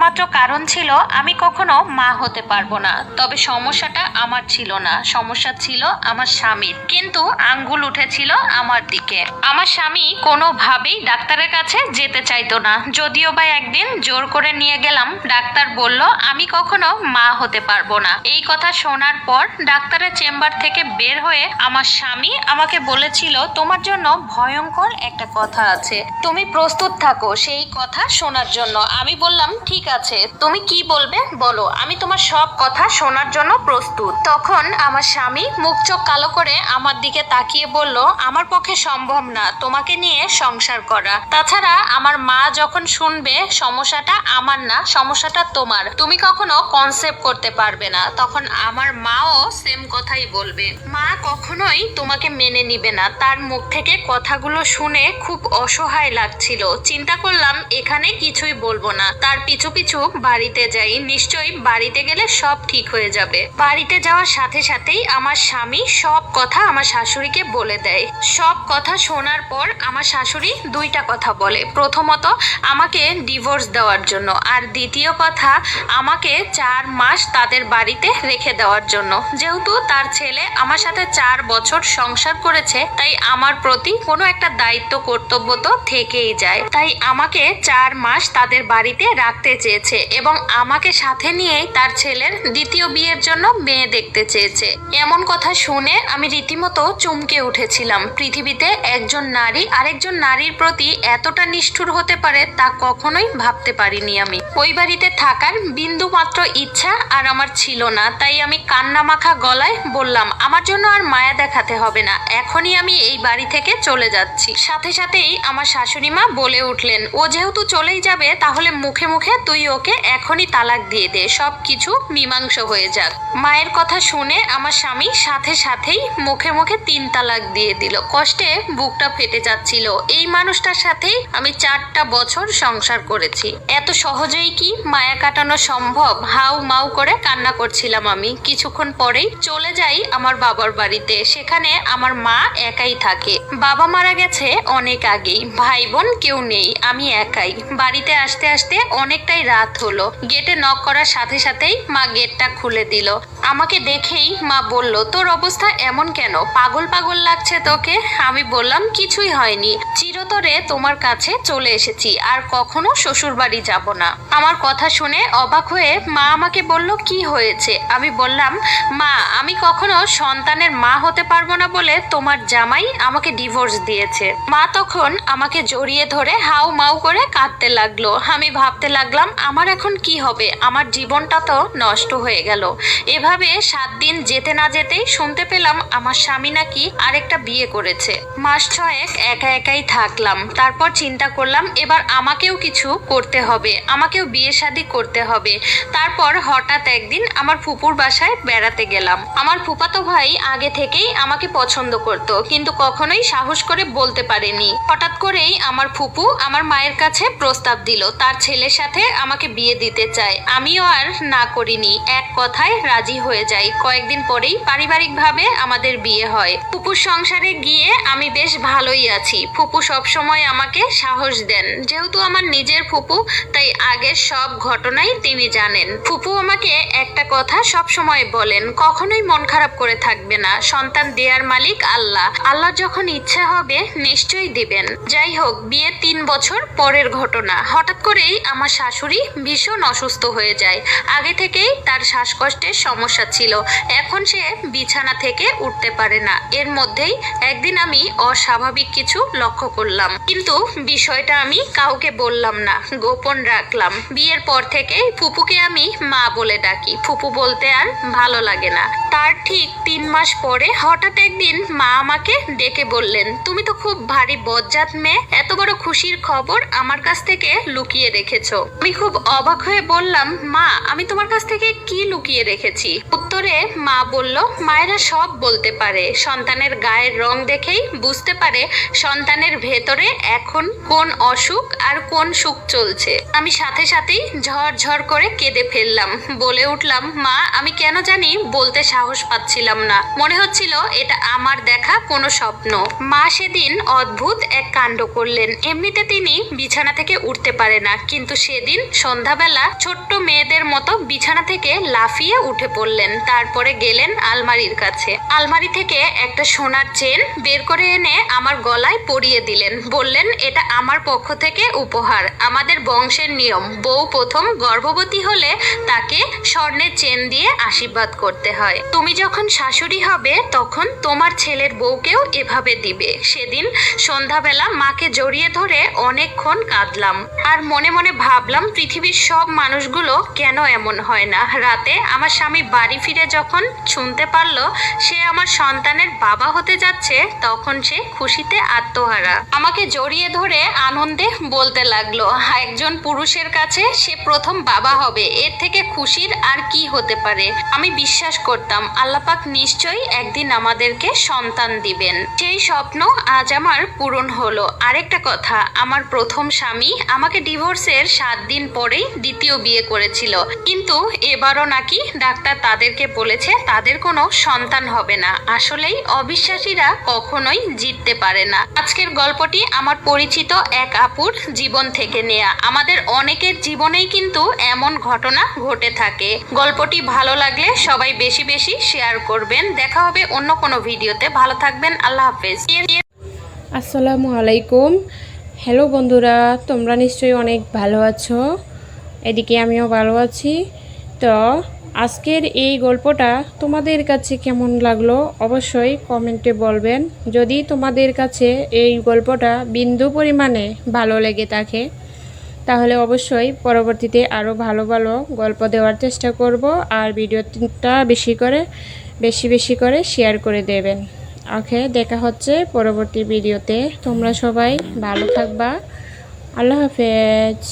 একমাত্র কারণ ছিল আমি কখনো মা হতে পারবো না। তবে সমস্যাটা আমার ছিল না, সমস্যা ছিল আমার স্বামীর। কিন্তু আঙ্গুল উঠেছিল আমার দিকে। আমার স্বামী কোনোভাবেই ডাক্তারের কাছে যেতে চাইতো না, যদিও বা একদিন জোর করে নিয়ে গেলাম। ডাক্তার বলল আমি কখনো মা হতে পারবো না। এই কথা শোনার পর ডাক্তারের চেম্বার থেকে বের হয়ে আমার স্বামী আমাকে বলেছিল, তোমার জন্য ভয়ঙ্কর একটা কথা আছে, তুমি প্রস্তুত থাকো সেই কথা শোনার জন্য। আমি বললাম ঠিক আছে, তুমি কি বলবে বলো, আমি তোমার সব কথা শোনার জন্য প্রস্তুত। তখন আমার স্বামী মুখ চোখ কালো করে আমার দিকে তাকিয়ে বলল, আমার পক্ষে সম্ভব না তোমাকে নিয়ে সংসার করা। তাছাড়া আমার মা যখন শুনবে সমস্যাটা আমার না, সমস্যাটা তোমার, তুমি কখনো কনসেপ্ট করতে পারবে না, তখন আমার মাও সেম কথাই বলবে। মা কখনোই তোমাকে মেনে নিবে না। তার মুখ থেকে কথাগুলো শুনে খুব অসহায় লাগছিল। চিন্তা করলাম এখানে কিছুই বলবো না, তার পিছু পিছু বাড়িতে যাই, নিশ্চয়ই বাড়িতে গেলে সব ঠিক হয়ে যাবে। বাড়িতে যাওয়ার সাথে সাথেই আমার স্বামী সব কথা আমার শাশুড়িকে বলে দেয়। সব কথা শোনার পর আমার শাশুড়ি দুইটা কথা বলে। প্রথমত আমাকে ডিভোর্স দেওয়ার জন্য, আর দ্বিতীয় কথা আমাকে 4 মাস তাদের বাড়িতে রেখে দেওয়ার জন্য। যেহেতু তার ছেলে আমার সাথে 4 বছর সংসার করেছে, তাই আমার প্রতি কোনো একটা দায়িত্ব কর্তব্য তো থেকেই যায়। তাই আমাকে 4 মাস তাদের বাড়িতে রাখতে চেয়েছে এবং আমাকে সাথে নিয়েই তার ছেলের দ্বিতীয় বিয়ের জন্য মেয়ে দেখতে চেয়েছে। এমন কথা শুনে আমি রীতিমতো চমকে উঠেছিলাম। পৃথিবীতে একজন নারী আরেকজন নারীর প্রতি এতটা নিষ্ঠুর হতে পারে তা কখনোই ভাবতে পারিনি আমি। ওই বাড়িতে থাকার বিন্দু মাত্র ইচ্ছা আর আমার ছিল না। তাই আমি কান্না মাখা গলায় বললাম, আমার জন্য আর মায়া দেখাতে হবে না, এখনই আমি এই বাড়ি থেকে চলে যাচ্ছি। সাথে সাথেই আমার শাশুড়ি মা বলে উঠলেন, ও যেহেতু চলেই যাবে তাহলে মুখে মুখে তুই ওকে এখনই তালাক দিয়ে দে, সব কিছু মীমাংস হয়ে যাক। মায়ের কথা শুনে আমার স্বামী সাথে সাথেই মুখে মুখে 3 তালাক দিয়ে দিল। কষ্টে বুকটা ফেটে যাচ্ছিল। এই মানুষটার সাথেই আমি 4টা বছর সংসার করেছি। এত সহজেই কি মায়া কাটানো সম্ভব? হাউ মাউ করে কান্না করছিলাম আমি। কিছুক্ষণ পরেই চলে যাই আমার বাবার বাড়িতে। সেখানে আমার মা একাই থাকে। বাবা মারা গেছে অনেক আগেই, ভাই বোন কেউ নেই, আমি একাই। বাড়িতে আসতে আসতে অনেকটাই রাত হলো। গেটে নক করার সাথে সাথেই মা গেটটা খুলে দিল। আমাকে দেখেই মা বলল, তোর অবস্থা এমন কেন, পাগল পাগল লাগছে তোকে? আমি বললাম কিছুই হয়নি, চিরতরে তোমার কাছে চলে এসেছি, আর কখনো শ্বশুর বাড়ি যাব না। আমার কথা শুনে অবাক হয়ে মা আমাকে বলল, কি হয়েছে? আমি বললাম, মা আমি কখনো সন্তানের মা হতে পারবো না বলে তোমার জামাই আমাকে ডিভোর্স দিয়েছে। মা তখন আমাকে জড়িয়ে ধরে হাউ মাউ করে কাঁদতে লাগলো। আমি ভাবতে লাগলাম আমার এখন কি হবে, আমার জীবনটা তো নষ্ট হয়ে গেল। এভাবে 7 দিন যেতে না যেতেই শুনতে পেলাম আমার স্বামী নাকি আরেকটা বিয়ে করেছে। মাস 6 একা একাই থাকলাম। তারপর চিন্তা করলাম এবার আমাকেও কিছু করতে হবে, আমাকেও বিয়ে শাদী করতে হবে। তারপর হঠাৎ একদিন আমার ফুপুর বাসায় বেড়াতে গেলাম। আমার ফুফাতো ভাই আগে থেকেই আমাকে পছন্দ করত, কিন্তু কখনোই সাহস করে বলতে পারেনি। হঠাৎ করেই আমার ফুপু আমার মায়ের কাছে প্রস্তাব দিল, তার ছেলের সাথে আমাকে বিয়ে দিতে চায়। আমিও আর না করিনি, এক কথায় রাজি হয়ে যাই। কয়েকদিন পরেই পারিবারিকভাবে আমাদের বিয়ে হয়। ফুপুর সংসারে গিয়ে আমি বেশ ভালোই আছি। ফুপু সবসময় আমাকে সাহস দেন। যেহেতু আমার নিজের ফুপু, তাই আগের সব ঘটনাই তিনি জানেন। ফুপু আমাকে একটা কথা সব সময় বলেন, কখনোই মন খারাপ করে থাকবে না, সন্তান দেয়ার মালিক আল্লাহ, আল্লাহ যখন ইচ্ছা হবে নিশ্চয়ই দিবেন। যাই হোক, বিয়ের 3 বছর পরের ঘটনা। হঠাৎ করেই আমার শাশুড়ি ভীষণ অসুস্থ হয়ে যায়। আগে থেকেই তার শ্বাসকষ্টের সমস্যা ছিল, এখন সে বিছানা থেকে উঠতে পারে না। এর মধ্যেই একদিন আমি অস্বাভাবিক কিছু লক্ষ্য করলাম, কিন্তু বিষয়টা আমি কাউকে বললাম না, গোপন রাখলাম। বিয়ের পর থেকে ফুপুকে আমি মা বলে ডাকি, ফুপু বলতে আর ভালো লাগে না। তার ঠিক 3 মাস পরে হঠাৎ একদিন মা আমাকে ডেকে বললেন, তুমি তো খুব ভারী বজ্জাত মেয়ে, এত বড় খুশির খবর আমার কাছ থেকে লুকিয়ে রেখেছো। আমি খুব অবাক হয়ে বললাম, মা আমি তোমার কাছ থেকে কি লুকিয়ে রেখেছি? উত্তর উত্তরে মা বলল, মায়েরা সব বলতে পারে, সন্তানের গায়ের রং দেখেই বুঝতে পারে সন্তানের ভেতরে এখন কোন অসুখ আর কোন সুখ চলছে। আমি সাথে সাথেই ঝরঝর করে কেঁদে ফেললাম। বলে উঠলাম, মা আমি কেন জানি বলতে সাহস পাচ্ছিলাম না, মনে হচ্ছিল এটা আমার দেখা কোনো স্বপ্ন। মা সেদিন অদ্ভুত এক কাণ্ড করলেন। এমনিতে তিনি বিছানা থেকে উঠতে পারে না, কিন্তু সেদিন সন্ধ্যাবেলা ছোট্ট মেয়েদের মতো বিছানা থেকে লাফিয়ে উঠে পড়লেন। তারপরে গেলেন আলমারির কাছে, আলমারি থেকে একটা সোনার চেন বের করে এনে আমার গলায় পরিয়ে দিলেন। বললেন, এটা আমার পক্ষ থেকে উপহার, আমাদের বংশের নিয়ম, বউ প্রথম গর্ভবতী হলে তাকে স্বর্ণের চেন দিয়ে আশীর্বাদ করতে হয়। তুমি যখন শাশুড়ি হবে তখন তোমার ছেলের বউকেও এভাবে দিবে। সেদিন সন্ধ্যাবেলা মাকে জড়িয়ে ধরে অনেকক্ষণ কাঁদলাম, আর মনে মনে ভাবলাম পৃথিবীর সব মানুষগুলো কেন এমন হয় না। রাতে আমার স্বামী বাড়ি ফিরে যখন শুনতে পারলো সে আমার সন্তানের বাবা হতে যাচ্ছে, তখন সে খুশিতে আত্মহারা। আমাকে জড়িয়ে ধরে আনন্দে বলতে লাগলো, একজন পুরুষের কাছে সে প্রথম বাবা হবে, এর থেকে খুশির আর কি হতে পারে। আমি বিশ্বাস করতাম আল্লাপাক নিশ্চয়ই একদিন আমাদেরকে সন্তান দিবেন। সেই স্বপ্ন আজ আমার পূরণ হলো। আরেকটা কথা, আমার প্রথম স্বামী আমাকে ডিভোর্সের 7 দিন পরেই দ্বিতীয় বিয়ে করেছিল, কিন্তু এবারও নাকি ডাক্তার তাদেরকে বলেছে তাদের কোনো সন্তান হবে না। আসলেই অবিশ্বাসীরা কখনোই জিততে পারে না। আজকের গল্পটি আমার পরিচিত এক আপুর জীবন থেকে নেয়া। আমাদের অনেকের জীবনেই কিন্তু এমন ঘটনা ঘটে থাকে। গল্পটি ভালো লাগলে সবাই বেশি বেশি শেয়ার করবেন। দেখা হবে অন্য কোনো ভিডিওতে। ভালো থাকবেন, আল্লাহ হাফেজ। আসসালামু আলাইকুম। হ্যালো বন্ধুরা, তোমরা নিশ্চয়ই অনেক ভালো আছো, এদিকে আমিও ভালো আছি। তো আজকের এই গল্পটা তোমাদের কাছে কেমন লাগলো অবশ্যই কমেন্টে বলবেন। যদি তোমাদের কাছে এই গল্পটা বিন্দু পরিমাণে ভালো লেগে থাকে তাহলে অবশ্যই পরবর্তীতে আরও ভালো ভালো গল্প দেওয়ার চেষ্টা করব, আর ভিডিওটা বেশি বেশি করে শেয়ার করে দেবেন। ওকে, দেখা হচ্ছে পরবর্তী ভিডিওতে। তোমরা সবাই ভালো থাকবা। আল্লাহ হাফেজ।